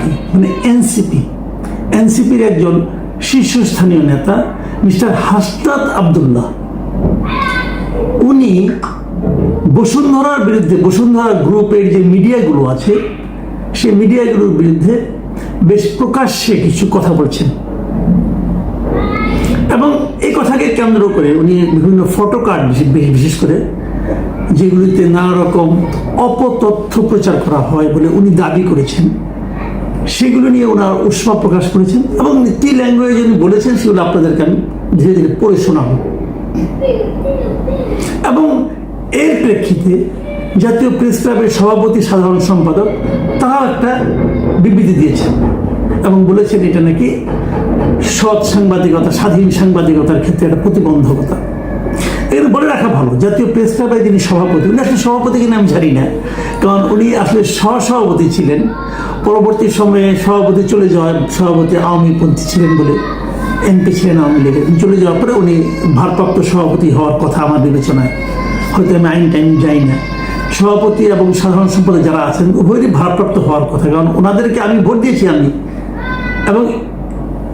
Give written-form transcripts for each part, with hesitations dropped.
Party মানে এনসিপির একজন শীর্ষস্থানীয় নেতা মিস্টার হাসনাত আব্দুল্লাহ, উনি বসুন্ধরার বিরুদ্ধে, বসুন্ধরা গ্রুপের যে মিডিয়াগুলো আছে সেই মিডিয়াগুলোর বিরুদ্ধে বেশ প্রকাশ্যে কিছু কথা বলছেন এবং এই কথাকে কেন্দ্র করে উনি বিভিন্ন ফটোকার্ড বিশেষ করে যেগুলিতে নানা রকম অপতথ্য প্রচার করা হয় বলে উনি দাবি করেছেন, সেগুলো নিয়ে ওনার উষ্মা প্রকাশ করেছেন এবং কি ল্যাঙ্গুয়েজে উনি বলেছেন সেগুলো আপনাদেরকে আমি ধীরে ধীরে পড়ে শোনাবো। এবং এর প্রেক্ষিতে জাতীয় প্রেস ক্লাবের সভাপতি সাধারণ সম্পাদক তারাও একটা বিবৃতি দিয়েছেন এবং বলেছেন এটা নাকি সৎ সাংবাদিকতা, স্বাধীন সাংবাদিকতার ক্ষেত্রে একটা প্রতিবন্ধকতা। এর বলে রাখা ভালো, জাতীয় প্রেস ক্লাবের যিনি সভাপতি, উনি আসলে সভাপতি কিনা আমি জানি না, কারণ উনি আসলে সহসভাপতি ছিলেন। পরবর্তী সময়ে সভাপতি চলে যাওয়ার, সভাপতি আওয়ামীপন্থী ছিলেন বলে, এমপি ছিলেন আওয়ামী লীগের, চলে যাওয়ার পরে উনি ভারপ্রাপ্ত সভাপতি হওয়ার কথা আমার বিবেচনায়, হয়তো আমি আইন টাইম যাই না। সভাপতি এবং সাধারণ সম্পাদক যারা আছেন উভয়ই ভারপ্রাপ্ত হওয়ার কথা, কারণ ওনাদেরকে আমি ভোট দিয়েছি এবং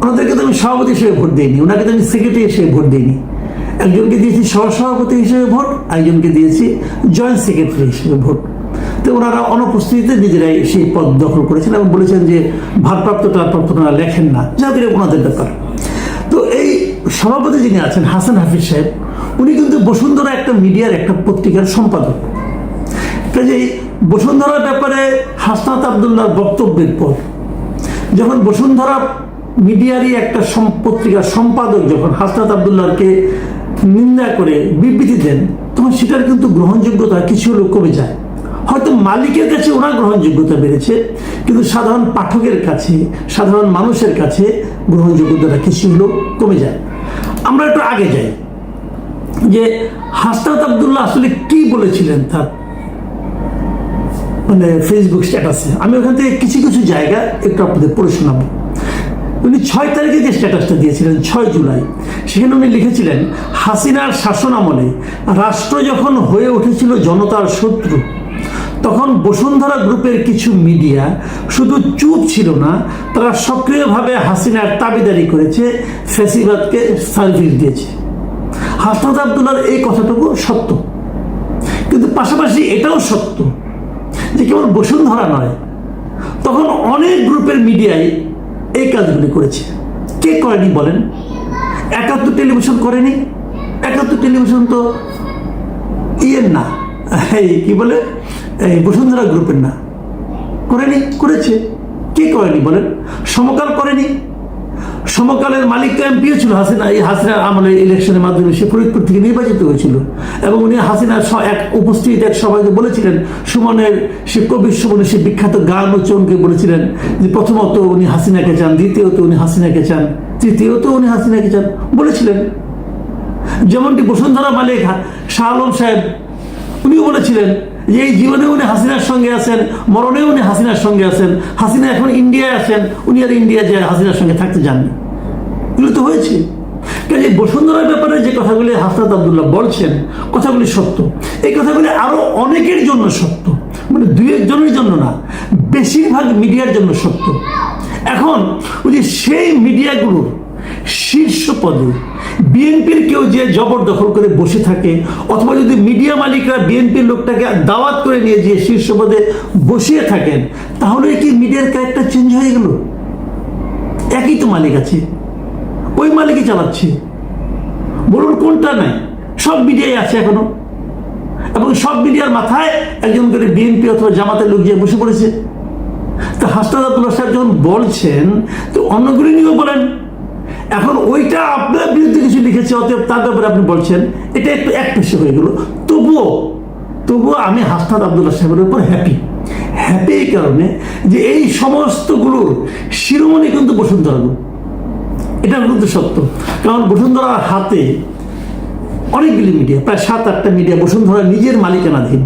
ওনাদেরকে তো আমি সভাপতি হিসেবে ভোট দিইনি, ওনাকে তো আমি সেক্রেটারি হিসেবে ভোট দিইনি। একজনকে দিয়েছি সহসভাপতি হিসেবে ভোট, একজনকে দিয়েছি জয়েন্ট সেক্রেটারি হিসেবে ভোট। তো ওনারা অনুপস্থিতিতে নিজেরাই সেই পদ দখল করেছেন এবং বলেছেন যে ভারপ্রাপ্ত ওনারা লেখেন না, যাদের ওনাদের ব্যাপার। তো এই সভাপতি যিনি আছেন হাসান হাফিজ সাহেব, উনি কিন্তু বসুন্ধরা একটা মিডিয়ার একটা পত্রিকার সম্পাদক। কাজেই বসুন্ধরার ব্যাপারে হাসনাত আব্দুল্লাহর বক্তব্যের পর যখন বসুন্ধরা মিডিয়ারই একটা পত্রিকার সম্পাদক যখন হাসনাত আব্দুল্লাহকে নিন্দা করে বিবৃতি দেন, তখন সেটার কিন্তু গ্রহণযোগ্যতা কিছু হলেও কমে যায়। হয়তো মালিকের কাছে ওনার গ্রহণযোগ্যতা বেড়েছে, কিন্তু সাধারণ পাঠকের কাছে, সাধারণ মানুষের কাছে গ্রহণযোগ্যতাটা কিছু হলেও কমে যায়। আমরা একটু আগে যাই যে হাসনাত আব্দুল্লাহ আসলে কি বলেছিলেন তার মানে ফেসবুক স্ট্যাটাসে। আমি ওখান থেকে কিছু কিছু জায়গা একটু আপনাদের পড়ে শোনাবো। উনি 6 তারিখে যে স্ট্যাটাসটা দিয়েছিলেন 6 জুলাই, সেখানে উনি লিখেছিলেন, হাসিনার শাসন আমলে রাষ্ট্র যখন হয়ে উঠেছিল জনতার শত্রু, তখন বসুন্ধরা গ্রুপের কিছু মিডিয়া শুধু চুপ ছিল না, তারা সক্রিয়ভাবে হাসিনার দাবিদারি করেছে, ফ্যাসিবাদকে সার্ভিস দিয়েছে। হাসনাত আব্দুল্লাহর এই কথাটুকু সত্য, কিন্তু পাশাপাশি এটাও সত্য যে কেবল বসুন্ধরা নয়, তখন অনেক গ্রুপের মিডিয়ায় এই কাজগুলি করেছে। কে করেনি বলেন? 71 টেলিভিশন করেনি? 71 টেলিভিশন তো ইয়ের না, এই কি বলে, এই বসুন্ধরা গ্রুপের না। করেনি? করেছে। কে করেনি বলেন? সমকাল করেনি? সমকালের মালিক তো এমপিও ছিল হাসিনা, এই হাসিনার আমলে ইলেকশনের মাধ্যমে সে ফরিদপুর থেকে নির্বাচিত হয়েছিল এবং উনি হাসিনার উপস্থিত এক সবাইকে বলেছিলেন, সুমনের সে কবি সুমনের সে বিখ্যাত গান উচ্চারণকে বলেছিলেন যে প্রথমত উনি হাসিনাকে চান, দ্বিতীয়ত উনি হাসিনাকে চান, তৃতীয়ত উনি হাসিনাকে চান বলেছিলেন। যেমনটি বসুন্ধরা মালিক শাহ আলম সাহেব, উনিও বলেছিলেন যে এই জীবনে উনি হাসিনার সঙ্গে আছেন, মরণেও উনি হাসিনার সঙ্গে আছেন, হাসিনা এখন ইন্ডিয়ায় আছেন, উনি আর ইন্ডিয়া যে হাসিনার সঙ্গে থাকতে যাননি। এগুলো তো হয়েছে। কাজে বসুন্ধরার ব্যাপারে যে কথাগুলি হাসনাত আব্দুল্লাহ বলছেন, কথাগুলি সত্য। এই কথাগুলি আরো অনেকের জন্য সত্য, মানে 2-1 জনের জন্য না, বেশিরভাগ মিডিয়ার জন্য সত্য। এখন ওই যে সেই মিডিয়াগুলোর শীর্ষ পদে বিএনপির কেউ যে জবরদখল করে বসে থাকে, অথবা যদি মিডিয়া মালিকরা বিএনপির লোকটাকে দাওয়াত করে নিয়ে গিয়ে শীর্ষ পদে বসিয়ে থাকেন, তাহলে কি মিডিয়ার ক্যারেক্টার চেঞ্জ হয়ে গেল? একই তো মালিক আছে, ওই মালিকই চালাচ্ছে। বলুন কোনটা নাই? সব মিডিয়ায় আছে এখনো, এবং সব মিডিয়ার মাথায় একজন করে বিএনপি অথবা জামাতের লোক যে বসে পড়েছে। তা হাসনাত আব্দুল্লাহ সাহেব যখন বলছেন, তো অন্যগুলি নিয়েও বলেন। এখন ওইটা আপনার বিরুদ্ধে কিছু লিখেছে, অতএব তার ব্যাপারে আপনি বলছেন, এটা একটু একপেশে হয়ে গেল। তবুও আমি হাসনাত আব্দুল্লাহ সাহেবের উপর হ্যাপি এই কারণে যে এই সমস্তগুলোর শিরোমণি কিন্তু বসুন্ধরা গ্রুপ। এটা কিন্তু সত্য, কারণ বসুন্ধরার হাতে অনেকগুলি মিডিয়া, প্রায় 7-8টা মিডিয়া বসুন্ধরা নিজের মালিকানাধীন,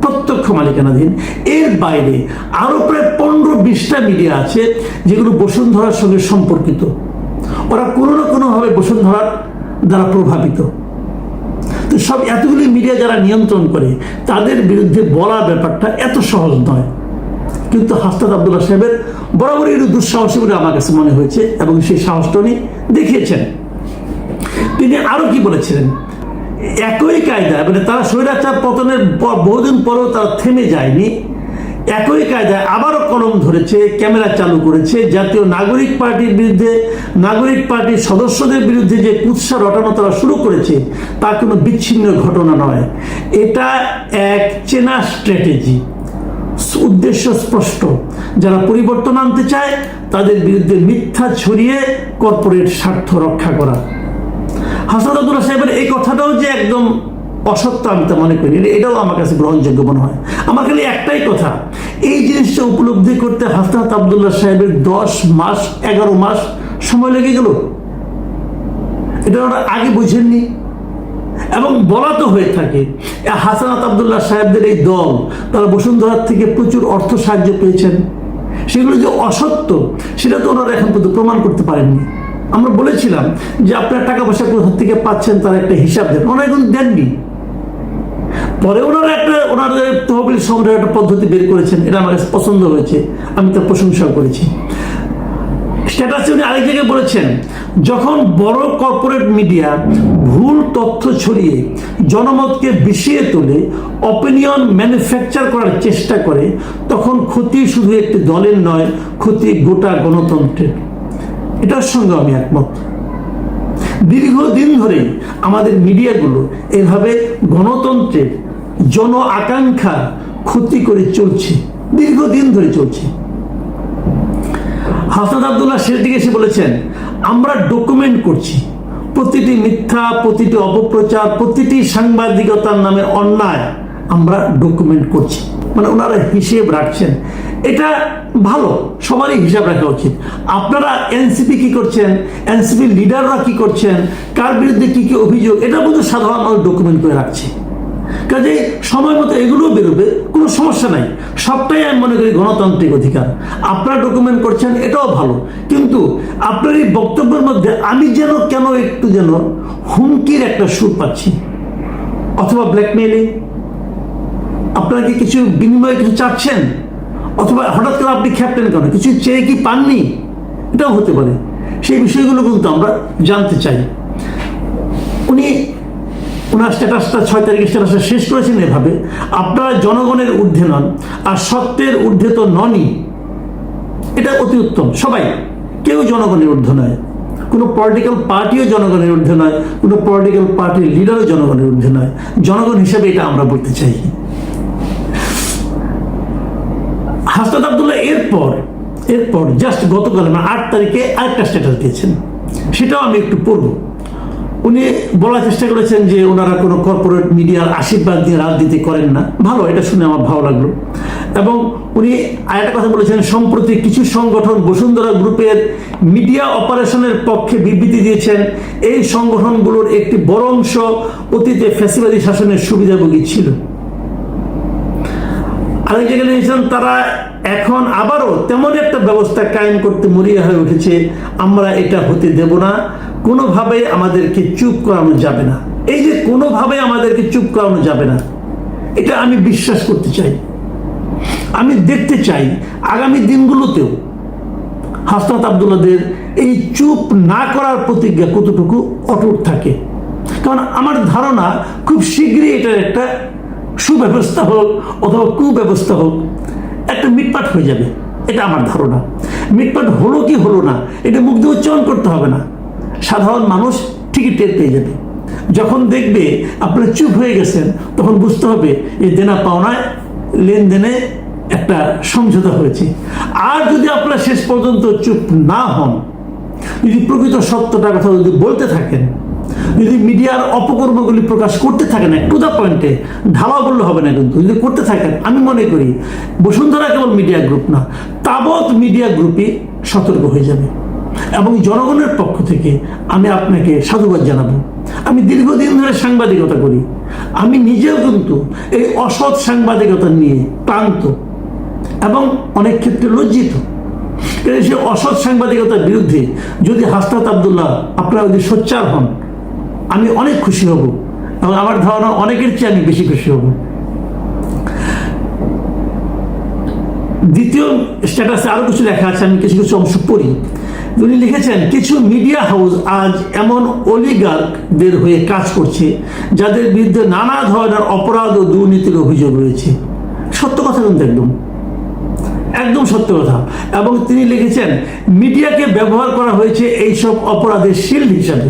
প্রত্যক্ষ মালিকানাধীন। এর বাইরে আরো প্রায় 15-20টা মিডিয়া আছে যেগুলো বসুন্ধরার সঙ্গে সম্পর্কিত। ওরা কোনো না কোনোভাবে বসুন্ধরার দ্বারা প্রভাবিত। তো সব এতগুলি মিডিয়া যারা নিয়ন্ত্রণ করে, তাদের বিরুদ্ধে বলার ব্যাপারটা এত সহজ নয়। কিন্তু হাসনাত আব্দুল্লাহ সাহেবের বরাবরই একটু দুঃসাহসী বলে আমার কাছে মনে হয়েছে, এবং সেই সাহসটা উনি দেখিয়েছেন। তিনি আরো কি বলেছিলেন, একই কায়দা, মানে তারা স্বৈরাচার পতনের বহুদিন পরেও তারা থেমে যায়নি, একই কায়দায় আবারও কলম ধরেছে, ক্যামেরা চালু করেছে। জাতীয় নাগরিক পার্টির বিরুদ্ধে, নাগরিক পার্টির সদস্যদের বিরুদ্ধে যে কুৎসা রটানো তারা শুরু করেছে, তা কোনো বিচ্ছিন্ন ঘটনা নয়। এটা এক চেনা স্ট্র্যাটেজি, উদ্দেশ্য স্পষ্ট। যারা পরিবর্তন আনতে চায় তাদের বিরুদ্ধে মিথ্যা ছড়িয়ে কর্পোরেট স্বার্থ রক্ষা করা। হাসনাত আব্দুল্লাহ সাহেবের এই কথাটাও যে একদম অসত্য আমি তা মনে করি, এটাও আমার কাছে গ্রহণযোগ্য মনে হয়। আমার খালি একটাই কথা, এই জিনিসটা উপলব্ধি করতে হাসনাত আব্দুল্লাহ সাহেবের 10 মাস 11 মাস সময় লেগে গেল। এটা ওরা আগে বুঝেননি, এবং বলা তো হয়ে থাকে হাসনাত আব্দুল্লাহ সাহেবদের এই দল তারা বসুন্ধরার থেকে প্রচুর অর্থ সাহায্য পেয়েছেন। সেগুলো যে অসত্য সেটা তো ওনারা এখন পর্যন্ত প্রমাণ করতে পারেননি। আমরা বলেছিলাম যে আপনার টাকা পয়সা কোথা থেকে পাচ্ছেন তার একটা হিসাব দেন, ওনারা কিন্তু দেননি। পরে ওনারা ওনাদের তহবিল সংগ্রহের একটা পদ্ধতি বের করেছেন, এটা আমার কাছে পছন্দ হয়েছে, আমি তার প্রশংসাও করেছি। স্ট্যাটাসে উনি আরেক জায়গায় বলেছেন, যখন বড় কর্পোরেট মিডিয়া ভুল তথ্য ছড়িয়ে জনমতকে বিষিয়ে তোলে, অপিনিয়ন ম্যানুফ্যাকচার করার চেষ্টা করে, তখন ক্ষতি শুধু একটি দলের নয়, ক্ষতি গোটা গণতন্ত্রের। এটার সঙ্গে আমি একমত। দীর্ঘদিন ধরে আমাদের মিডিয়াগুলো এভাবে গণতন্ত্রের জন আকাঙ্ক্ষা ক্ষতি করে চলছে, দীর্ঘদিন ধরে চলছে। হাসনাত আব্দুল্লাহ শেষ দিকে এসে বলেছেন, আমরা ডকুমেন্ট করছি প্রতিটি মিথ্যা, প্রতিটি অপপ্রচার, প্রতিটি সাংবাদিকতার নামে অন্যায় আমরা ডকুমেন্ট করছি। মানে ওনারা হিসেব রাখছেন, এটা ভালো, সবারই হিসাব রাখা উচিত। আপনারা এনসিপি কি করছেন, এনসিপি লিডাররা কি করছেন, কার বিরুদ্ধে কি কি অভিযোগ, এটা কিন্তু সাধারণ মানুষ ডকুমেন্ট করে রাখছে। কাজে সময় মতো এগুলো বেরোবে, কোনো সমস্যা নাই। সবটাই আমি মনে করি গণতান্ত্রিক অধিকার। আপনারা ডকুমেন্ট করছেন, এটাও ভালো, কিন্তু আপনার এই বক্তব্যের মধ্যে আমি যেন কেন একটু যেন হুমকির একটা সুর পাচ্ছি, অথবা ব্ল্যাকমেইলিং। আপনারা কি কিছু বিনিময়ে কিছু চাচ্ছেন, অথবা হঠাৎ করে আপনি খেপলেন কেন, কিছু চেয়ে কি পাননি, এটাও হতে পারে। সেই বিষয়গুলো কিন্তু আমরা জানতে চাই। উনি ওনার স্ট্যাটাসটা 6 তারিখের স্ট্যাটাসটা শেষ করেছেন এভাবে, আপনারা জনগণের ঊর্ধ্বে নন, আর সত্যের ঊর্ধ্বে তো ননই। এটা অতি উত্তম। সবাই, কেউ জনগণের ঊর্ধ্বে নয়, কোনো পলিটিক্যাল পার্টিও জনগণের ঊর্ধ্বে নয়, কোনো পলিটিক্যাল পার্টির লিডারও জনগণের ঊর্ধ্বে নয়। জনগণ হিসেবে এটা আমরা বলতে চাই। হাসনাত আব্দুল্লাহ এরপর জাস্ট গতকাল 8 তারিখে আরেকটা স্ট্যাটাস দিয়েছেন, সেটাও আমি একটু পড়ব। উনি বলার চেষ্টা করেছেন যে ওনারা কোনো কর্পোরেট মিডিয়ার আশীর্বাদ দিয়ে রাজনীতি করেন না। ভালো, এটা শুনে আমার ভালো লাগলো। এবং উনি আরেকটা কথা বলেছেন, সম্প্রতি কিছু সংগঠন বসুন্ধরা গ্রুপের মিডিয়া অপারেশনের পক্ষে বিবৃতি দিয়েছেন। এই সংগঠনগুলোর একটি বড় অংশ অতীতে ফ্যাসিবাদী শাসনের সুবিধাভোগী ছিল। আরেক জায়গায় নিয়েছিলেন, তারা এখন আবারও তেমন একটা ব্যবস্থা কায়েম করতে মরিয়া হয়ে উঠেছে। আমরা এটা হতে দেব না, কোনোভাবে আমাদেরকে চুপ করানো যাবে না। এই যে কোনোভাবে আমাদেরকে চুপ করানো যাবে না, এটা আমি বিশ্বাস করতে চাই। আমি দেখতে চাই আগামী দিনগুলোতেও হাসনাত আব্দুল্লাহদের এই চুপ না করার প্রতিজ্ঞা কতটুকু অটুট থাকে। কারণ আমার ধারণা খুব শীঘ্রই এটার একটা সুব্যবস্থা হোক অথবা কুব্যবস্থা হোক, একটা মিটপাট হয়ে যাবে, এটা আমার ধারণা। মিটপাট হলো কি হলো না, এটা মুখ দিয়ে উচ্চারণ করতে হবে না, সাধারণ মানুষ ঠিকই টের পেয়ে যাবে। যখন দেখবে আপনারা চুপ হয়ে গেছেন, তখন বুঝতে হবে এই দেনা পাওনায় লেনদেনে একটা সমঝোতা হয়েছে। আর যদি আপনারা শেষ পর্যন্ত চুপ না হন, যদি প্রকৃত সত্যটা কথা যদি বলতে থাকেন, যদি মিডিয়ার অপকর্মগুলি প্রকাশ করতে থাকেন, টু দ্য পয়েন্টে, ঢালা বললে হবে না, কিন্তু যদি করতে থাকেন, আমি মনে করি বসুন্ধরা কেবল মিডিয়া গ্রুপ না, তাবৎ মিডিয়া গ্রুপই সতর্ক হয়ে যাবে। এবং জনগণের পক্ষ থেকে আমি আপনাকে সাধুবাদ জানাবো। আমি দীর্ঘদিন ধরে সাংবাদিকতা করি, আমি নিজেও কিন্তু এই অসৎ সাংবাদিকতা নিয়ে ক্লান্ত এবং অনেক ক্ষেত্রে লজ্জিত। সে অসৎ সাংবাদিকতার বিরুদ্ধে যদি হাসনাত আব্দুল্লাহ আপনারা যদি সোচ্চার হন, আমি অনেক খুশি হব, এবং আমার ধারণা অনেকের চেয়ে আমি বেশি খুশি হব। দ্বিতীয় স্ট্যাটাসে আরো কিছু লেখা আছে, আমি কিছু কিছু অংশ পড়ি। উনি লিখেছেন, কিছু মিডিয়া হাউস আজ এমন অলিগার্কদের হয়ে কাজ করছে যাদের বিরুদ্ধে নানা ধরনের অপরাধ ও দুর্নীতির অভিযোগ রয়েছে। সত্য কথা কিন্তু একদম একদম সত্য কথা। এবং তিনি লিখেছেন, মিডিয়াকে ব্যবহার করা হয়েছে এইসব অপরাধের শিল্ড হিসাবে,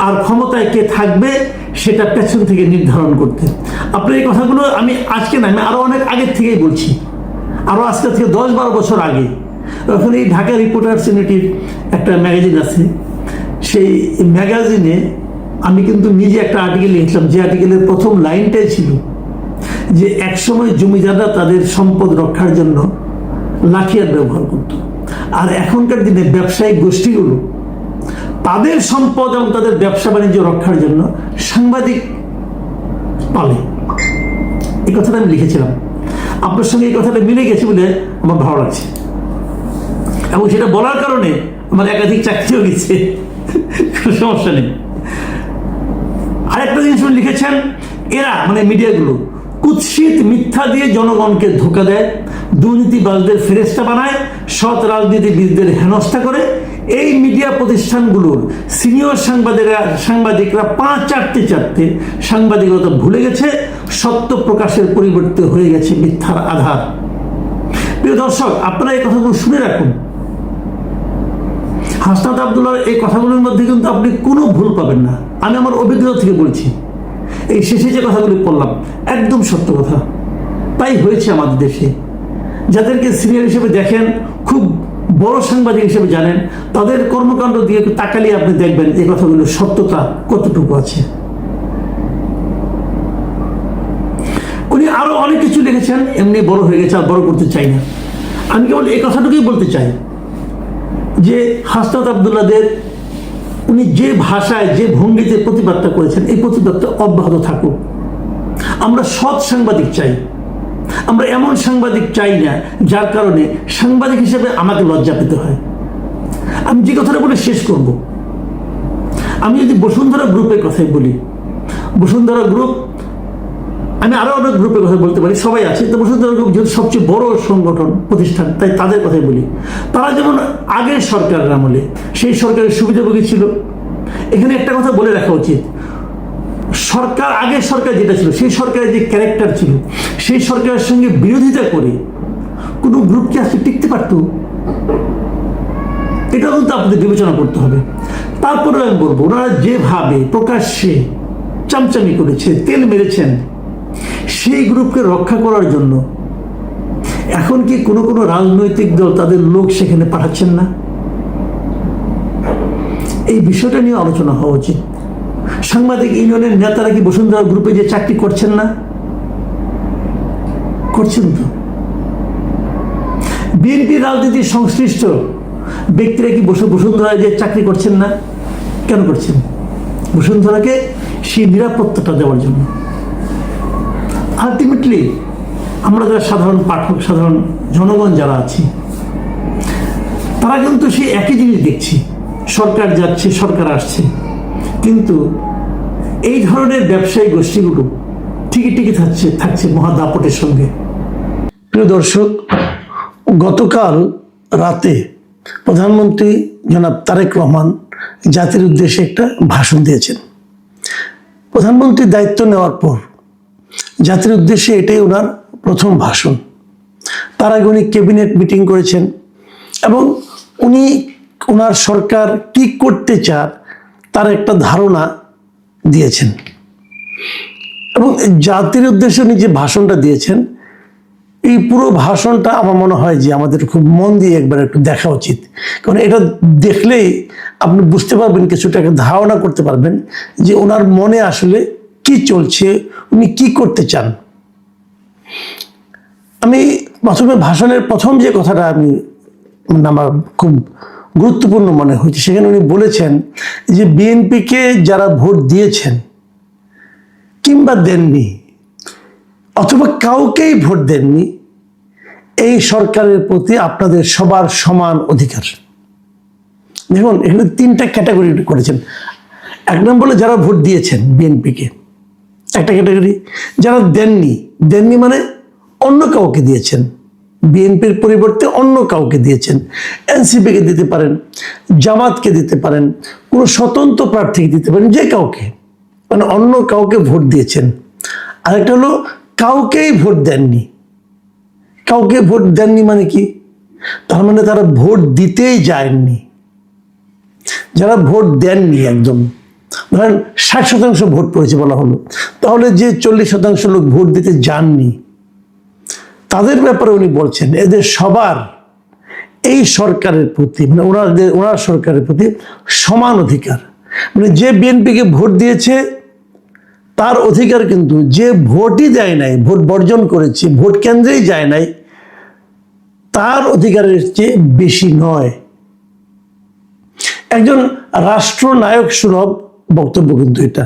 আর ক্ষমতায় কে থাকবে সেটা পেছন থেকে নির্ধারণ করতে। আপনার এই কথাগুলো আমি আজকে না, আমি আরো অনেক আগের থেকেই বলছি, আরো আজকে থেকে 10-12 বছর আগে। এখন এই ঢাকা রিপোর্টার্স ইউনিটির একটা ম্যাগাজিন আছে, সেই ম্যাগাজিনে আমি কিন্তু নিজে একটা আর্টিকেল লিখলাম, যে আর্টিকেলের প্রথম লাইনটাই ছিল যে একসময় জমিদাররা তাদের সম্পদ রক্ষার জন্য লাঠিয়ার ব্যবহার করত, আর এখনকার দিনে ব্যবসায়িক গোষ্ঠীগুলো তাদের সম্পদ এবং তাদের ব্যবসা বাণিজ্য রক্ষার জন্য সাংবাদিক পালে। এই কথাটা আমি লিখেছিলাম, আপনার সঙ্গে এই কথাটা মিলে গেছে বলে আমার ভালো লাগছে, এবং সেটা বলার কারণে আমার একাধিক চাকরিও গেছে, কোনো সমস্যা নেই। আরেকটা জিনিস উনি লিখেছেন, এরা মানে মিডিয়াগুলো কুৎসিত মিথ্যা দিয়ে জনগণকে ধোঁকা দেয়, দুর্নীতিবাজদের ফেরেস্তা বানায়, সৎ রাজনীতিবিদদের হেনস্থা করে। এই মিডিয়া প্রতিষ্ঠানগুলোর সিনিয়র সাংবাদিকরা পা চাটতে চাটতে সাংবাদিকতা ভুলে গেছে, সত্য প্রকাশের পরিবর্তে হয়ে গেছে মিথ্যার আধার। প্রিয় দর্শক, আপনারা এই কথাগুলো শুনে রাখুন। হাসনাত আব্দুল্লাহর এই কথাগুলোর মধ্যে কিন্তু আপনি কোনো ভুল পাবেন না, আমি আমার অভিজ্ঞতা থেকে বলছি। এই শেষে যে কথাগুলি বললাম একদম সত্য কথা। তাই হয়েছে আমাদের দেশে, যাদেরকে সিনিয়র হিসেবে দেখেন, খুব বড় সাংবাদিক হিসেবে জানেন, তাদের কর্মকাণ্ড দিয়ে একটু তাকালিয়ে আপনি দেখবেন এই কথাগুলোর সত্যতা কতটুকু আছে। উনি আরো অনেক কিছু লিখেছেন, এমনি বড় হয়ে গেছে, আর বড় করতে চাই না। আমি কেবল এই কথাটুকুই বলতে চাই যে হাসনাত আব্দুল্লাহদের উনি যে ভাষায় যে ভঙ্গিতে প্রতিবাদটা করেছেন, এই প্রতিবাদটা অব্যাহত থাকুক। আমরা সৎ সাংবাদিক চাই, আমরা এমন সাংবাদিক চাই না যার কারণে সাংবাদিক হিসেবে আমাকে লজ্জা পেতে হয়। আমি যে কথাটা বলে শেষ করব, আমি যদি বসুন্ধরা গ্রুপের কথাই বলি, বসুন্ধরা গ্রুপ, আমি আরো অনেক গ্রুপের কথা বলতে পারি, সবাই আছে, তো বসুন্ধরা গ্রুপ যেহেতু সবচেয়ে বড় সংগঠন প্রতিষ্ঠান, তাই তাদের কথাই বলি। তারা যেমন আগের সরকারের আমলে সেই সরকারের সুবিধাভোগী ছিল। এখানে একটা কথা বলে রাখা উচিত, সরকার, আগের সরকার যেটা ছিল, সেই সরকারের যে ক্যারেক্টার ছিল, সেই সরকারের সঙ্গে বিরোধিতা করে কোনো গ্রুপ কি আসলে টিকতে পারত? এটা কিন্তু আপনাদের বিবেচনা করতে হবে। তারপরে আমি বলবো, ওনারা যেভাবে প্রকাশ্যে চামচামি করেছে, তেল মেরেছেন, সেই গ্রুপকে রক্ষা করার জন্য এখন কি কোনো কোনো রাজনৈতিক দল তাদের লোক সেখানে পাঠাচ্ছেন না? এই বিষয়টা নিয়ে আলোচনা হওয়া উচিত। সাংবাদিক ইউনিয়নের নেতারা কি বসুন্ধরা গ্রুপে যে চাকরি করছেন না? করছেন তো। বিএনপি রাজনীতির সংশ্লিষ্ট ব্যক্তিরা কি বসুন্ধরায় যে চাকরি করছেন না? কেন করছেন? বসুন্ধরাকে সেই নিরাপত্তাটা দেওয়ার জন্য। আলটিমেটলি আমরা যারা সাধারণ পাঠক, সাধারণ জনগণ যারা আছি, তারা কিন্তু সেই একই জিনিস দেখছি, সরকার যাচ্ছে, সরকার আসছে, কিন্তু এই ধরনের ব্যবসায়ী গোষ্ঠীগুলো ঠিকই ঠিকই থাকছে মহাদাপটের সঙ্গে। প্রিয় দর্শক, গতকাল রাতে প্রধানমন্ত্রী জনাব তারেক রহমান জাতির উদ্দেশ্যে একটা ভাষণ দিয়েছেন। প্রধানমন্ত্রীর দায়িত্ব নেওয়ার পর জাতির উদ্দেশ্যে এটাই ওনার প্রথম ভাষণ। তার আগে উনি ক্যাবিনেট মিটিং করেছেন এবং উনি ওনার সরকার কি করতে চান তার একটা ধারণা দিয়েছেন, এবং জাতির উদ্দেশ্যে উনি যে ভাষণটা দিয়েছেন, এই পুরো ভাষণটা আমার মনে হয় যে আমাদের খুব মন দিয়ে একবার একটু দেখা উচিত। কারণ এটা দেখলেই আপনি বুঝতে পারবেন, কিছুটা একটা ধারণা করতে পারবেন যে ওনার মনে আসলে কি চলছে, উনি কি করতে চান। আমি প্রথমে ভাষণের প্রথম যে কথাটা আমার খুব গুরুত্বপূর্ণ মনে হয়েছে, সেখানে উনি বলেছেন যে বিএনপিকে যারা ভোট দিয়েছেন কিংবা দেননি, অথবা কাউকেই ভোট দেননি, এই সরকারের প্রতি আপনাদের সবার সমান অধিকার। দেখুন, এখানে 3টা ক্যাটাগরি করেছেন। 1 নম্বরে যারা ভোট দিয়েছেন বিএনপিকে, একটা ক্যাটাগরি। যারা দেননি মানে অন্য কাউকে দিয়েছেন, বিএনপির পরিবর্তে অন্য কাউকে দিয়েছেন। এনসিপিকে দিতে পারেন, জামাতকে দিতে পারেন, কোনো স্বতন্ত্র প্রার্থীকে দিতে পারেন, যে কাউকে, মানে অন্য কাউকে ভোট দিয়েছেন। আরেকটা হলো কাউকেই ভোট দেননি। কাউকে ভোট দেননি মানে কি? তার মানে তারা ভোট দিতেই যায়নি। যারা ভোট দেননি, একদম ধরেন 60% ভোট পড়েছে বলা হলো, তাহলে যে 40% লোক ভোট দিতে যাননি, তাদের ব্যাপারে উনি বলছেন এদের সবার এই সরকারের প্রতি, মানে ওনার সরকারের প্রতি সমান অধিকার। মানে যে বিএনপিকে ভোট দিয়েছে তার অধিকার কিন্তু যে ভোটই দেয় নাই, ভোট বর্জন করেছে, ভোট কেন্দ্রেই যায় নাই, তার অধিকারের চেয়ে বেশি নয়। একজন রাষ্ট্রনায়ক সুলভ বক্তব্য কিন্তু এটা।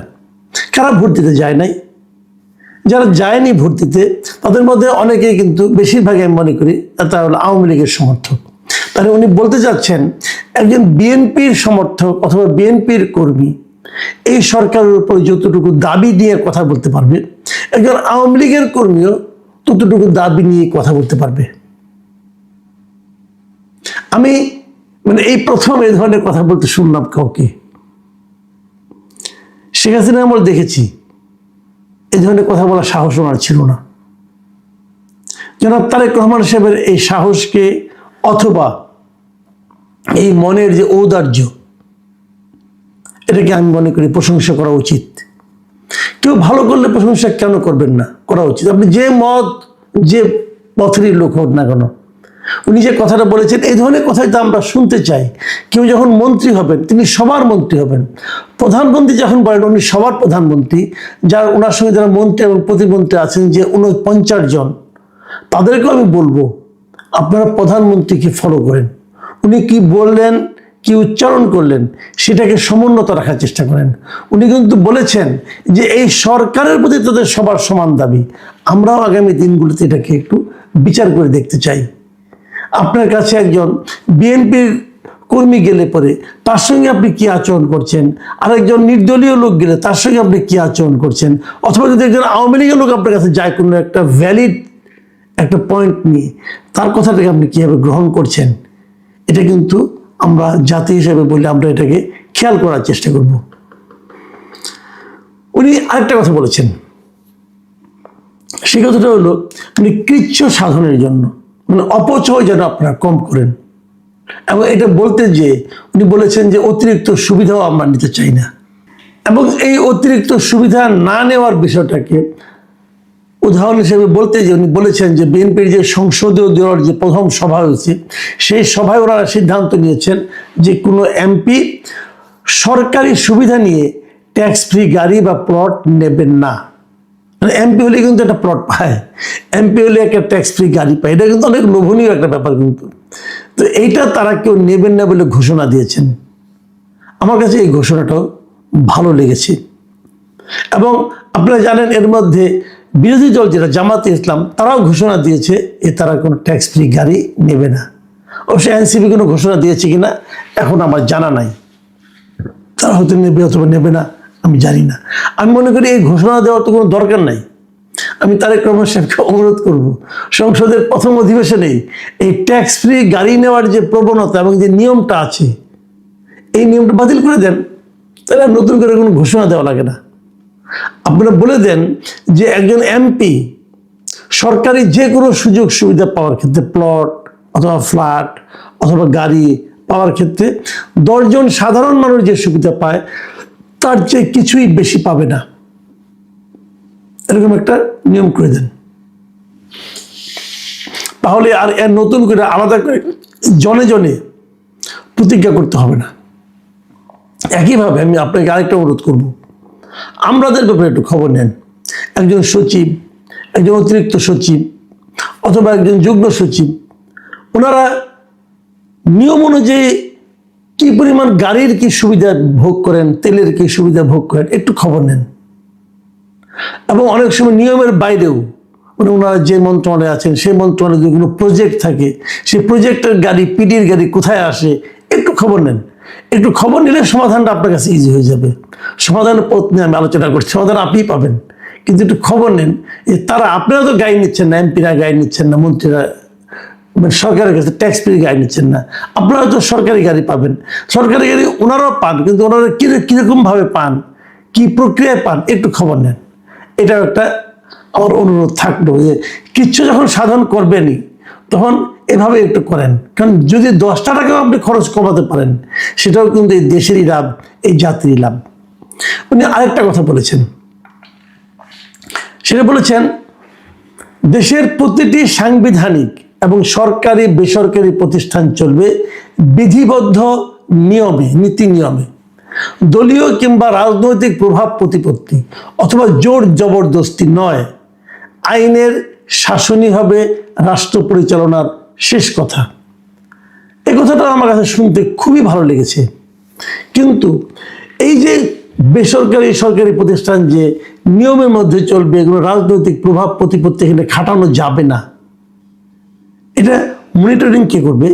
কারা ভোট দিতে যায় নাই? যারা যায়নি ভোট দিতে, তাদের মধ্যে অনেকেই কিন্তু, বেশিরভাগই আমি মনে করি তারা হলো আওয়ামী লীগের সমর্থক। তাহলে উনি বলতে চাচ্ছেন একজন বিএনপির সমর্থক অথবা বিএনপির কর্মী এই সরকারের উপর যতটুকু দাবি নিয়ে কথা বলতে পারবে, একজন আওয়ামী লীগের কর্মীও ততটুকু দাবি নিয়ে কথা বলতে পারবে। আমি মানে এই প্রথম এই ধরনের কথা বলতে শুনলাম কাউকে। শেখ হাসিনা আমরা দেখেছি এই ধরনের কথা বলার সাহস ওনার ছিল না। জনাব তারেক রহমান সাহেবের এই সাহসকে অথবা এই মনের যে ঔদার্য, এটাকে আমি মনে করি প্রশংসা করা উচিত। কেউ ভালো করলে প্রশংসা কেন করবেন না? করা উচিত। আপনি যে মত, যে পথেরই লোক হোক না কেন, উনি যে কথাটা বলেছেন এই ধরনের কথাই তো আমরা শুনতে চাই। কেউ যখন মন্ত্রী হবেন তিনি সবার মন্ত্রী হবেন। প্রধানমন্ত্রী যখন বলেন উনি সবার প্রধানমন্ত্রী, যার ওনার সঙ্গে যারা মন্ত্রী এবং প্রতিমন্ত্রী আছেন যে 49 জন, তাদেরকেও আমি বলবো আপনারা প্রধানমন্ত্রীকে ফলো করেন। উনি কি বললেন, কি উচ্চারণ করলেন, সেটাকে সমুন্নত রাখার চেষ্টা করেন। উনি কিন্তু বলেছেন যে এই সরকারের প্রতি তাদের সবার সমান দাবি। আমরাও আগামী দিনগুলোতে এটাকে একটু বিচার করে দেখতে চাই। আপনার কাছে একজন বিএনপির কর্মী গেলে পরে তার সঙ্গে আপনি কি আচরণ করছেন, আরেকজন নির্দলীয় লোক গেলে তার সঙ্গে আপনি কি আচরণ করছেন, অথবা যদি একজন আওয়ামী লীগের লোক আপনার কাছে যায় কোনো একটা ভ্যালিড একটা পয়েন্ট নিয়ে, তার কথাটাকে আপনি কীভাবে গ্রহণ করছেন, এটা কিন্তু আমরা জাতি হিসেবে বললে আমরা এটাকে খেয়াল করার চেষ্টা করব। উনি আরেকটা কথা বলেছেন, সে কথাটা হলো উনি কৃচ্ছ সাধনের জন্য, মানে অপচয় যেন আপনারা কম করেন। এবং এটা বলতে যে উনি বলেছেন যে অতিরিক্ত সুবিধাও আমরা নিতে চাই না। এবং এই অতিরিক্ত সুবিধা না নেওয়ার বিষয়টাকে উদাহরণ হিসেবে বলতে যে উনি বলেছেন যে বিএনপির যে সংসদীয় দলের যে প্রথম সভা হয়েছে, সেই সভায় ওনারা সিদ্ধান্ত নিয়েছেন যে কোনো এমপি সরকারি সুবিধা নিয়ে ট্যাক্স ফ্রি গাড়ি বা প্লট নেবেন না। এমপি হলে কিন্তু একটা প্লট পায়, এমপি হলে একটা ট্যাক্স ফ্রি গাড়ি পায়, এটা কিন্তু অনেক লোভনীয় একটা ব্যাপার কিন্তু। তো এইটা তারা কেউ নেবেন না বলে ঘোষণা দিয়েছেন। আমার কাছে এই ঘোষণাটাও ভালো লেগেছে। এবং আপনারা জানেন এর মধ্যে বিরোধী দল যেটা জামাতে ইসলাম, তারাও ঘোষণা দিয়েছে যে তারা কোনো ট্যাক্স ফ্রি গাড়ি নেবে না। অবশ্যই এনসিপি কোনো ঘোষণা দিয়েছে কিনা এখন আমার জানা নাই, তারা হয়তো নেবে অথবা নেবে না, আমি জানি না। আমি মনে করি এই ঘোষণা দেওয়ার তো কোনো দরকার নাই। আমি তারেক রহমান সাহেবকে অনুরোধ করব, সংসদের প্রথম অধিবেশনেই এই ট্যাক্স ফ্রি গাড়ি নেওয়ার যে প্রবণতা এবং যে নিয়মটা আছে, এই নিয়মটা বাতিল করে দেন, তাহলে নতুন করে কোনো ঘোষণা দেওয়া লাগে না। আপনারা বলে দেন যে একজন এমপি সরকারি যে কোনো সুযোগ সুবিধা পাওয়ার ক্ষেত্রে, প্লট অথবা ফ্ল্যাট অথবা গাড়ি পাওয়ার ক্ষেত্রে 10 জন সাধারণ মানুষ যে সুবিধা পায় তার চেয়ে কিছুই বেশি পাবে না, এরকম একটা নিয়ম করে দেন। তাহলে আর এর নতুন করে আলাদা করে জনে জনে প্রতিজ্ঞা করতে হবে না। একইভাবে আমি আপনাকে আরেকটা অনুরোধ করব, আমাদের ব্যাপারে একটু খবর নেন। একজন সচিব, একজন অতিরিক্ত সচিব অথবা একজন যুগ্ম সচিব, ওনারা নিয়ম অনুযায়ী কি পরিমাণ গাড়ির কি সুবিধা ভোগ করেন, তেলের কি সুবিধা ভোগ করেন, একটু খবর নেন। এবং অনেক সময় নিয়মের বাইরেও মানে ওনারা যে মন্ত্রণালয়ে আছেন সেই মন্ত্রণালয়ে যদি কোনো প্রজেক্ট থাকে, সেই প্রজেক্টের গাড়ি, পিডির গাড়ি কোথায় আসে একটু খবর নেন। একটু খবর নিলে সমাধানটা আপনার কাছে ইজি হয়ে যাবে। সমাধানের পথ নিয়ে আমি আলোচনা করছি, সমাধান আপনিই পাবেন, কিন্তু একটু খবর নেন যে তারা, আপনারা তো গাড়ি নিচ্ছেন না, এমপিরা গাড়ি নিচ্ছেন না, মন্ত্রীরা মানে সরকারের কাছে ট্যাক্স পেয়ে গাড়ি নিচ্ছেন না। আপনারা তো সরকারি গাড়ি পাবেন, সরকারি গাড়ি ওনারাও পান, কিন্তু ওনারা কীরকমভাবে পান, কি প্রক্রিয়ায় পান, একটু খবর নেন। এটাও একটা আমার অনুরোধ থাকলো যে কিচ্ছু যখন সাধন করবেনই তখন এভাবে একটু করেন। কারণ যদি 10টা টাকাও আপনি খরচ কমাতে পারেন, সেটাও কিন্তু এই দেশেরই লাভ, এই জাতিরই লাভ। উনি আরেকটা কথা বলেছেন, সেটা বলেছেন দেশের প্রতিটি সাংবিধানিক এবং সরকারি বেসরকারি প্রতিষ্ঠান চলবে বিধিবদ্ধ নিয়মে, নীতি নিয়মে। দলীয় কিংবা রাজনৈতিক প্রভাব প্রতিপত্তি অথবা জোর জবরদস্তি নয়। আইনের শাসনই হবে রাষ্ট্র পরিচালনার শেষ কথা। এই কথাটা আমার কাছে শুনতে খুবই ভালো লেগেছে। কিন্তু এই যে বেসরকারি সরকারি প্রতিষ্ঠান যে নিয়মের মধ্যে চলবে, এগুলো রাজনৈতিক প্রভাব প্রতিপত্তি এখানে খাটানো যাবে না, এটা মনিটরিং কে করবে?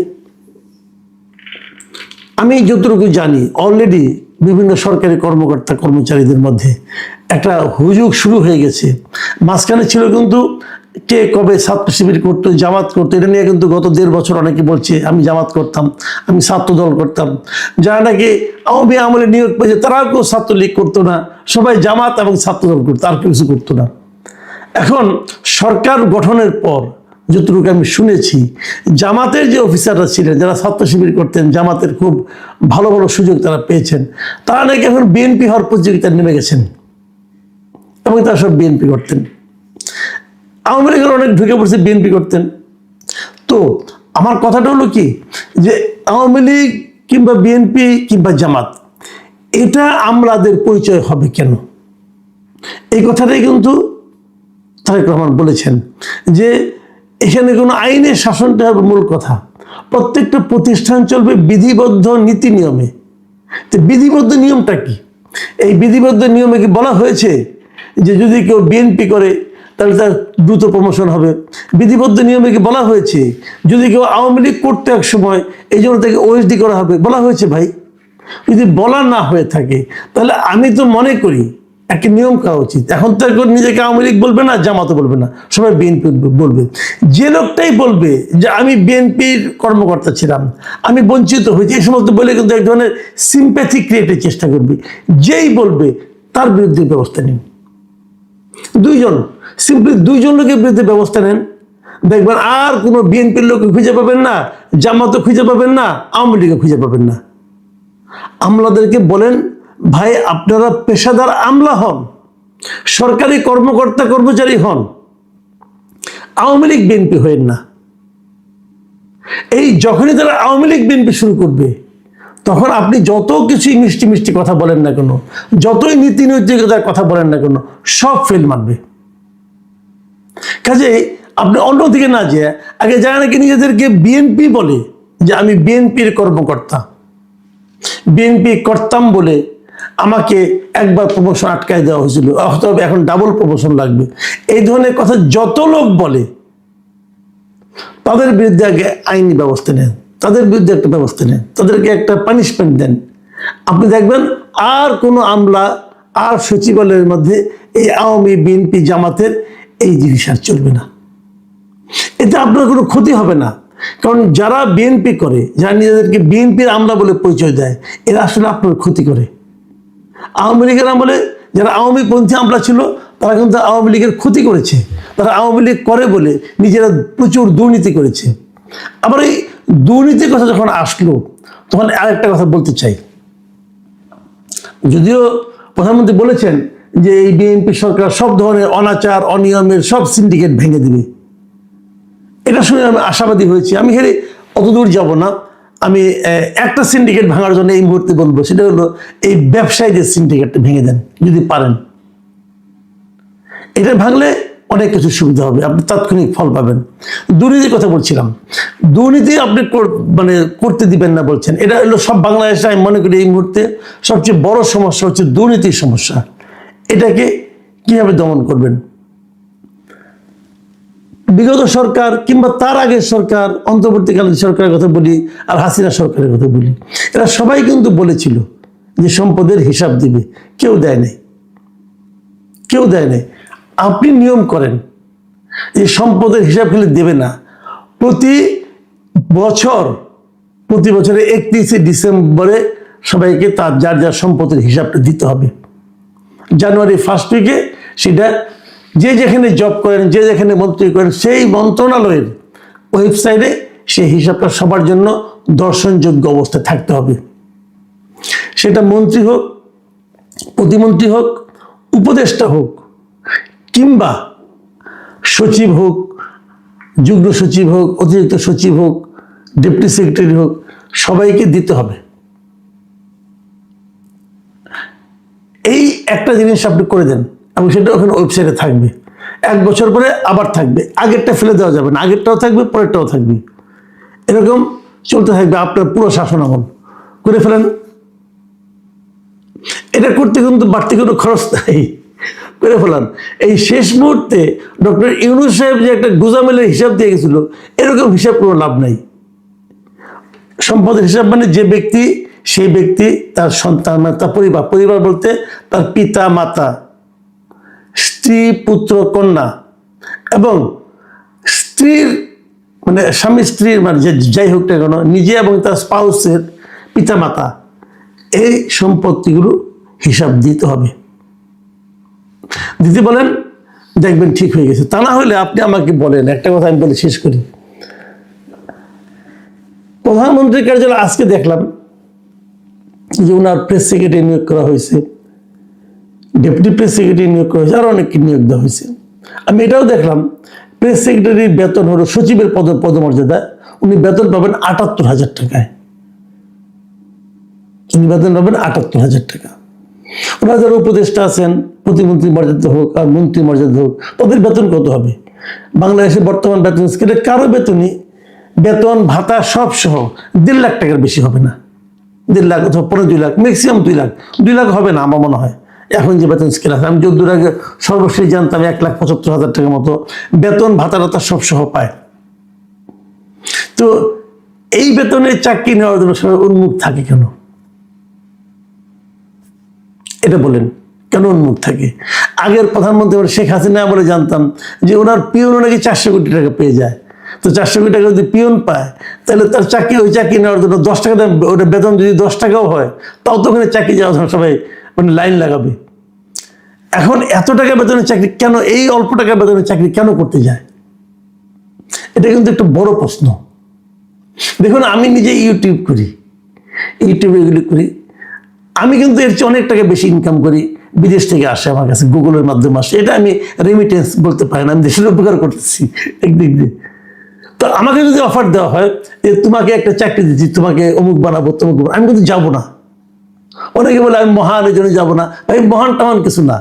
আমি যতটুকু জানি অলরেডি বিভিন্ন সরকারি কর্মকর্তা কর্মচারীদের মধ্যে একটা হুজুগ শুরু হয়ে গেছে। মাঝখানে ছিল কিন্তু কে কবে ছাত্র শিবির করতো, জামাত করতো, এটা নিয়ে কিন্তু গত 1.5 বছর অনেকে বলছে আমি জামাত করতাম, আমি ছাত্র দল করতাম। যারা নাকি আওয়ামী আমলে নিয়োগ পেয়েছে তারাও কেউ ছাত্রলীগ করতো না, সবাই জামাত এবং ছাত্র দল করতো, আর কিছু করতো না। এখন সরকার গঠনের পর যতটুকু আমি শুনেছি, জামাতের যে অফিসাররা ছিলেন যারা ছাত্র শিবির করতেন, জামাতের খুব ভালো ভালো সুযোগ তারা পেয়েছেন, তারা নাকি এখন বিএনপি হওয়ার প্রতিযোগিতায় নেমে গেছেন এবং তারা সব বিএনপি করতেন। আওয়ামী লীগের অনেক ঢুকে পড়ছে, বিএনপি করতেন। তো আমার কথাটা হলো কি, যে আওয়ামী লীগ কিংবা বিএনপি কিংবা জামাত, এটা আমলাদের পরিচয় হবে কেন? এই কথাটাই কিন্তু তারেক রহমান বলেছেন যে এখানে কোনো আইনের শাসনটা হবে মূল কথা। প্রত্যেকটা প্রতিষ্ঠান চলবে বিধিবদ্ধ নীতি নিয়মে। তো বিধিবদ্ধ নিয়মটা কি? এই বিধিবদ্ধ নিয়মে কি বলা হয়েছে যে যদি কেউ বিএনপি করে তাহলে তার দ্রুত প্রমোশন হবে? বিধিবদ্ধ নিয়মে কি বলা হয়েছে যদি কেউ আওয়ামী লীগ করতে এক সময় এই জন্য তাকে ওএসডি করা হবে? বলা হয়েছে ভাই? যদি বলা না হয়ে থাকে তাহলে আমি তো মনে করি একটা নিয়ম করা উচিত। এখন তো নিজেকে আওয়ামী লীগ বলবে না, জামাতও বলবে না, সবাই বিএনপি বলবে। যে লোকটাই বলবে যে আমি বিএনপির কর্মকর্তা ছিলাম, আমি বঞ্চিত হয়েছি, এই সমস্ত বলে কিন্তু এক ধরনের সিম্প্যাথি ক্রিয়েটের চেষ্টা করবে। যেই বলবে তার বিরুদ্ধে ব্যবস্থা নিন। সিম্পলি 2জন লোকের বিরুদ্ধে ব্যবস্থা নেন, দেখবেন আর কোনো বিএনপির লোক খুঁজে পাবেন না, জামাতও খুঁজে পাবেন না, আওয়ামী লীগও খুঁজে পাবেন না। আমলাদেরকে বলেন ভাই আপনারা পেশাদার আমলা হন, সরকারি কর্মকর্তা কর্মচারী হন, আওয়ামী লীগ বিএনপি হয়েন না। এই যখনই তারা আওয়ামী লীগ বিএনপি শুরু করবে তখন আপনি যত কিছুই মিষ্টি মিষ্টি কথা বলেন না কেন, যতই নীতি নৈতিকতার কথা বলেন না কেন, সব ফেল মারবে। কাজেই আপনি অন্যদিকে না যেয়ে আগে যারা নাকি নিজেদেরকে বিএনপি বলে যে আমি বিএনপির কর্মকর্তা, বিএনপি করতাম বলে আমাকে একবার প্রমোশন আটকায় দেওয়া হয়েছিল, অথবা এখন ডাবল প্রমোশন লাগবে, এই ধরনের কথা যত লোক বলে তাদের বিরুদ্ধে আগে আইনি ব্যবস্থা নেন, তাদের বিরুদ্ধে একটা ব্যবস্থা নেন, তাদেরকে একটা পানিশমেন্ট দেন। আপনি দেখবেন আর কোনো আমলা আর সচিবালয়ের মধ্যে এই আওয়ামী বিএনপি জামাতের এই জিনিস আর চলবে না। এতে আপনার কোনো ক্ষতি হবে না। কারণ যারা বিএনপি করে, যারা নিজেদেরকে বিএনপির আমলা বলে পরিচয় দেয়, এরা আসলে আপনার ক্ষতি করে। আওয়ামী লীগের আমলে যারা আওয়ামী পন্থী আমলা ছিল তারা কিন্তু আওয়ামী লীগের ক্ষতি করেছে। তারা আওয়ামী লীগ করে বলে নিজেরা প্রচুর দুর্নীতি করেছে। আবার এই দুর্নীতির কথা যখন আসলো তখন আরেকটা কথা বলতে চাই। যদিও প্রধানমন্ত্রী বলেছেন যে এই বিএনপি সরকার সব ধরনের অনাচার অনিয়মের সব সিন্ডিকেট ভেঙে দেবে, এটা শুনে আমি আশাবাদী হয়েছি। আমি হেরে অত দূর যাব না। আমি একটা সিন্ডিকেট ভাঙার জন্য এই মুহূর্তে বলবো, সেটা হলো এই ব্যবসায়ীদের সিন্ডিকেটটা ভেঙে দেন যদি পারেন। এটা ভাঙলে অনেক কিছু সুবিধা হবে, আপনি তাৎক্ষণিক ফল পাবেন। দুর্নীতির কথা বলছিলাম, দুর্নীতি আপনি মানে করতে দিবেন না বলছেন, এটা হলো সব বাংলাদেশে আমি মনে করি এই মুহূর্তে সবচেয়ে বড় সমস্যা হচ্ছে দুর্নীতির সমস্যা। এটাকে কিভাবে দমন করবেন? বিগত সরকার কিংবা তার আগের সরকার, অন্তর্বর্তীকালীন সরকারের কথা বলি আর হাসিনা সরকারের কথা বলি, এরা সবাই কিন্তু বলেছিল যে সম্পদের হিসাব দিবে, কেউ দেয় নাই, কেউ দেয় নাই। আপনি নিয়ম করেন যে সম্পদের হিসাব খেলে দেবে না, প্রতি বছর প্রতি বছরে 31শে ডিসেম্বরে সবাইকে তার যার যার সম্পত্তির হিসাবটা দিতে হবে। জানুয়ারি ফার্স্ট উইকে সেটা যে যেখানে জব করেন, যে যেখানে মন্ত্রী করেন, সেই মন্ত্রণালয়ের ওয়েবসাইটে সেই হিসাবটা সবার জন্য দর্শনযোগ্য অবস্থায় থাকতে হবে। সেটা মন্ত্রী হোক, প্রতিমন্ত্রী হোক, উপদেষ্টা হোক, কিংবা সচিব হোক, যুগ্ম সচিব হোক, অতিরিক্ত সচিব হোক, ডেপুটি সেক্রেটারি হোক, সবাইকে দিতে হবে। এই একটা জিনিস আপনি করে দেন এবং সেটা ওখানে ওয়েবসাইটে থাকবে। 1 বছর পরে আবার থাকবে, আগেরটা ফেলে দেওয়া যাবে না, আগেরটাও থাকবে, পরেরটাও থাকবে, এরকম চলতে থাকবে আপনার পুরো শাসন আমল। করে ফেলেন। এটা করতে কিন্তু বাড়তি কোনো খরচ নাই, করে ফেলান। এই শেষ মুহূর্তে ডক্টর ইউনূস সাহেব যে একটা গোজামিলের হিসাব দিয়ে গেছিল, এরকম হিসাব কোনো লাভ নাই। সম্পদের হিসাব মানে যে ব্যক্তি, সেই ব্যক্তি তার সন্তান, মানে তার পরিবার, পরিবার বলতে তার পিতা মাতা, স্ত্রী পুত্র কন্যা এবং স্ত্রীর মানে স্বামী স্ত্রীর মানে যে যাই হোক না কেন, নিজে এবং তার স্পাউসের পিতা মাতা, এই সম্পত্তিগুলো হিসাব দিতে হবে। দিতে বলেন, দেখবেন ঠিক হয়ে গেছে। তা না হলে আপনি আমাকে বলেন, একটা কথা আমি বলে শেষ করি। প্রধানমন্ত্রীর কার্যালয় আজকে দেখলাম যে ওনার প্রেস সেক্রেটারি নিয়োগ করা হয়েছে, ডেপুটি প্রেস সেক্রেটারি নিয়োগ করা হয়েছে, আরো অনেককে নিয়োগ দেওয়া হয়েছে। আমি এটাও দেখলাম প্রেস সেক্রেটারির বেতন হলো সচিবের পদমর্যাদা, উনি বেতন পাবেন ৭৮,০০০ টাকায়। উনি বেতন পাবেন ৭৮,০০০ টাকা। ওনারা যারা উপদেষ্টা আছেন, প্রতিমন্ত্রী মর্যাদা হোক আর মন্ত্রী মর্যাদা হোক, তাদের বেতন কত হবে? বাংলাদেশের বর্তমান বেতন স্কেলে কারো বেতনই, বেতন ভাতা সব সহ ১.৫ লাখ টাকার বেশি হবে না। ১.৫ লাখ অথবা ১.৫-২ লাখ, ম্যাক্সিমাম ২ লাখ। ২ লাখ হবে না আমার মনে হয় এখন যে বেতন স্কেল আছে। আমি যদ্দূর আগে সর্বশেষ জানতাম ১,৭৫,০০০ টাকার মতো বেতন ভাতা টাতা সব সহ পায়। তো এই বেতনের চাকরি নেওয়ার জন্য সবাই উন্মুখ থাকে কেন? এটা বলেন, কেন উন্মুখ থাকে? আগের প্রধানমন্ত্রী শেখ হাসিনা বলে জানতাম যে ওনার পিয়ন নাকি ৪০০ কোটি টাকা পেয়ে যায়। তো ৪০০ কোটি টাকা যদি পিয়ন পায়, তাহলে তার চাকরি, ওই চাকরি নেওয়ার জন্য ১০ টাকা দাম, ওটা বেতন যদি 10 টাকাও হয়, তাও তো ওখানে চাকরি যাওয়ার জন্য সবাই মানে লাইন লাগাবে। এখন এত টাকা বেতনের চাকরি কেন, এই অল্প টাকা বেতনের চাকরি কেন করতে যায়? এটা কিন্তু একটা বড় প্রশ্ন। দেখুন, আমি নিজে ইউটিউব করি, ইউটিউবে এগুলি করি, আমি কিন্তু এর চেয়ে অনেক টাকা বেশি ইনকাম করি, বিদেশ থেকে আসে আমার কাছে, গুগলের মাধ্যমে আসে। এটা আমি রেমিটেন্স বলতে পারি না, আমি দেশের উপকার করতেছি একদিক দিয়ে। তো আমাকে যদি অফার দেওয়া হয় যে তোমাকে একটা চাকরি দিচ্ছি, তোমাকে অমুক বানাবো, তমুক বানাবো, আমি কিন্তু যাবো না। অনেকে বলে আমি মহান, এই জন্য যাবো না। ভাই, মহান টামান কিছু না।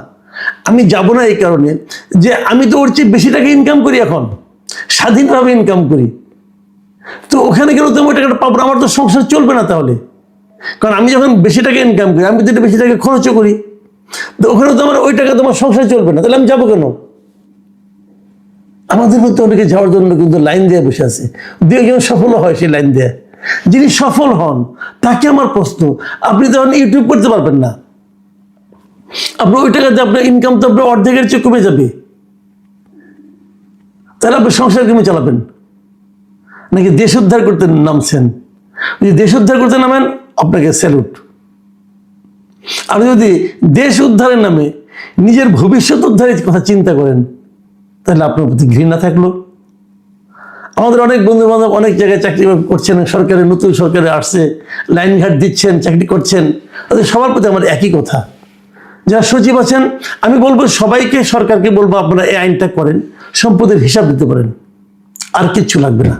আমি যাবো না এই কারণে যে আমি তো ওর চেয়ে বেশি টাকা ইনকাম করি, এখন স্বাধীনভাবে ইনকাম করি। তো ওখানে গেলে তো ওই টাকাটা পাবো না, আমার তো সংসার চলবে না তাহলে। কারণ আমি যখন বেশি টাকা ইনকাম করি, আমি তো বেশি টাকা খরচও করি, তো ওখানে তো আমার ওই টাকা তোমার সংসার চলবে না, তাহলে আমি যাবো কেন? আমাদের মধ্যে অনেকে যাওয়ার জন্য কিন্তু লাইন দিয়ে বসে আছে, দু একজন সফল হয় সেই লাইন দিয়ে। যিনি সফল হন তাকে আমার প্রশ্ন, আপনি তো ইউটিউব করতে পারবেন না, আপনার ওই টাকাতে আপনার ইনকাম তো আপনার অর্ধেকের চেয়ে কমে যাবে। তাহলে আপনি সংসার কেমন চালাবেন? নাকি দেশ উদ্ধার করতে নামছেন? যদি দেশ উদ্ধার করতে নামেন, আপনাকে স্যালুট। আর যদি দেশ উদ্ধারের নামে নিজের ভবিষ্যৎ উদ্ধারের কথা চিন্তা করেন, তাহলে আপনার প্রতি ঘৃণা থাকলো। আমাদের অনেক বন্ধু বান্ধব অনেক জায়গায় চাকরি করছেন, সরকারে, নতুন সরকারে আসছে, লাইনঘাট দিচ্ছেন, চাকরি করছেন, তাদের সবার প্রতি আমার একই কথা। যারা সচিব আছেন, আমি বলবো সবাইকে, সরকারকে বলবো আপনারা এই আইনটা করেন, সম্পদের হিসাব দিতে পারেন, আর কিচ্ছু লাগবে না।